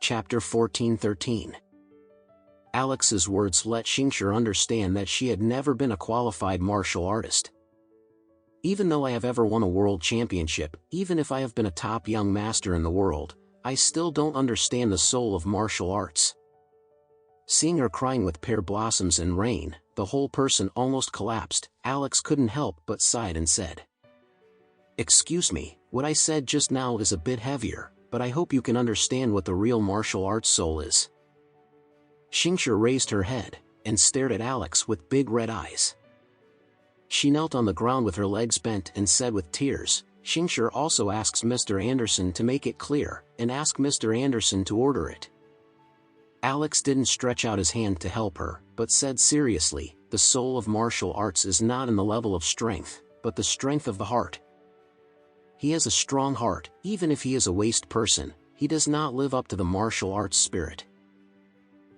Chapter 14:13. Alex's words let Xingshi understand that she had never been a qualified martial artist. Even though I have ever won a world championship, even if I have been a top young master in the world, I still don't understand the soul of martial arts. Seeing her crying with pear blossoms and rain, the whole person almost collapsed. Alex couldn't help but sighed and said, "Excuse me, what I said just now is a bit heavier, but I hope you can understand what the real martial arts soul is." Xingshi raised her head and stared at Alex with big red eyes. She knelt on the ground with her legs bent and said with tears, "Xingshi also asks Mr. Anderson to make it clear, and ask Mr. Anderson to order it." Alex didn't stretch out his hand to help her, but said seriously, "The soul of martial arts is not in the level of strength, but the strength of the heart. He has a strong heart, even if he is a waste person, he does not live up to the martial arts spirit.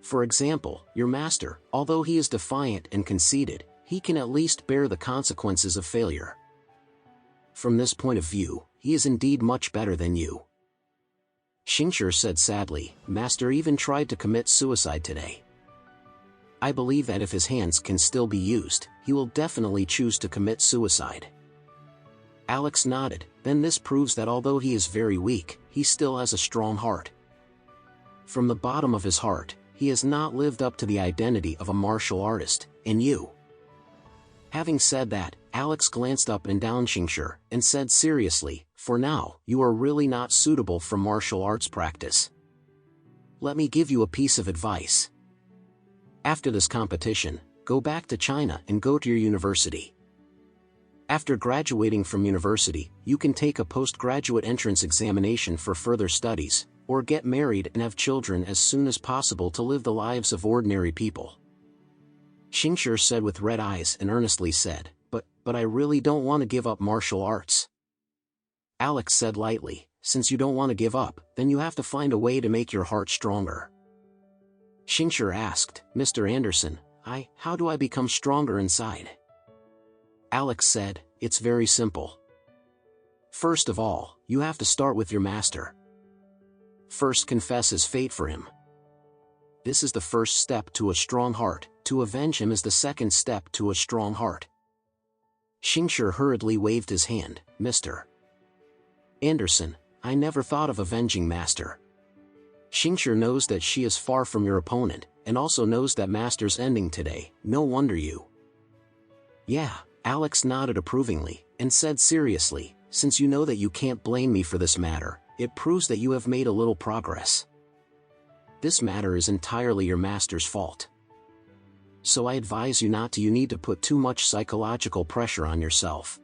For example, your master, although he is defiant and conceited, he can at least bear the consequences of failure. From this point of view, he is indeed much better than you." Xingshi said sadly, "Master even tried to commit suicide today. I believe that if his hands can still be used, he will definitely choose to commit suicide." Alex nodded. "Then this proves that although he is very weak, he still has a strong heart. From the bottom of his heart, he has not lived up to the identity of a martial artist, and you." Having said that, Alex glanced up and down Xingshi and said seriously, "For now, you are really not suitable for martial arts practice. Let me give you a piece of advice. After this competition, go back to China and go to your university. After graduating from university, you can take a postgraduate entrance examination for further studies, or get married and have children as soon as possible to live the lives of ordinary people." Xingshi said with red eyes and earnestly said, But I really don't want to give up martial arts." Alex said lightly, "Since you don't want to give up, then you have to find a way to make your heart stronger." Xingshi asked, "Mr. Anderson, how do I become stronger inside?" Alex said, "It's very simple. First of all, you have to start with your master. First confess his fate for him. This is the first step to a strong heart, to avenge him is the second step to a strong heart." Xingshi hurriedly waved his hand, "Mr. Anderson, I never thought of avenging Master. Xingshi knows that she is far from your opponent, and also knows that Master's ending today, no wonder you." "Yeah," Alex nodded approvingly, and said seriously, "Since you know that you can't blame me for this matter, it proves that you have made a little progress. This matter is entirely your master's fault. So I advise you not to. You need to put too much psychological pressure on yourself.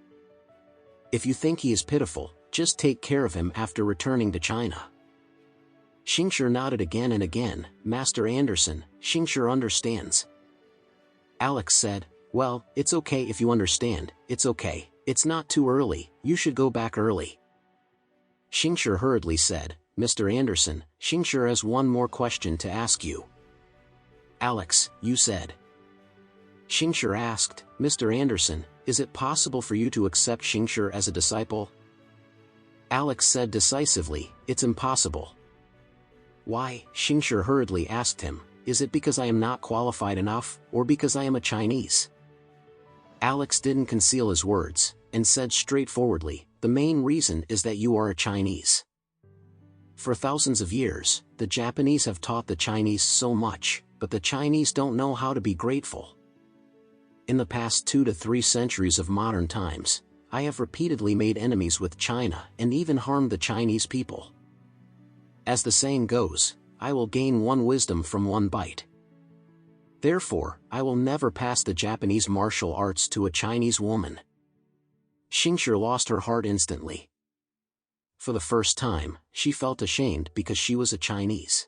If you think he is pitiful, just take care of him after returning to China." Xingshi nodded again and again, "Master Anderson, Xingshi understands." Alex said, "Well, it's okay if you understand, it's okay, it's not too early, you should go back early." Xingshi hurriedly said, "Mr. Anderson, Xingshi has one more question to ask you." "Alex, you said." Xingshi asked, "Mr. Anderson, is it possible for you to accept Xingshi as a disciple?" Alex said decisively, "It's impossible." "Why?" Xingshi hurriedly asked him, "Is it because I am not qualified enough, or because I am a Chinese?" Alex didn't conceal his words, and said straightforwardly, "The main reason is that you are a Chinese. For thousands of years, the Japanese have taught the Chinese so much, but the Chinese don't know how to be grateful. In the past 2 to 3 centuries of modern times, I have repeatedly made enemies with China and even harmed the Chinese people. As the saying goes, I will gain one wisdom from one bite. Therefore, I will never pass the Japanese martial arts to a Chinese woman." Xingshi lost her heart instantly. For the first time, she felt ashamed because she was a Chinese.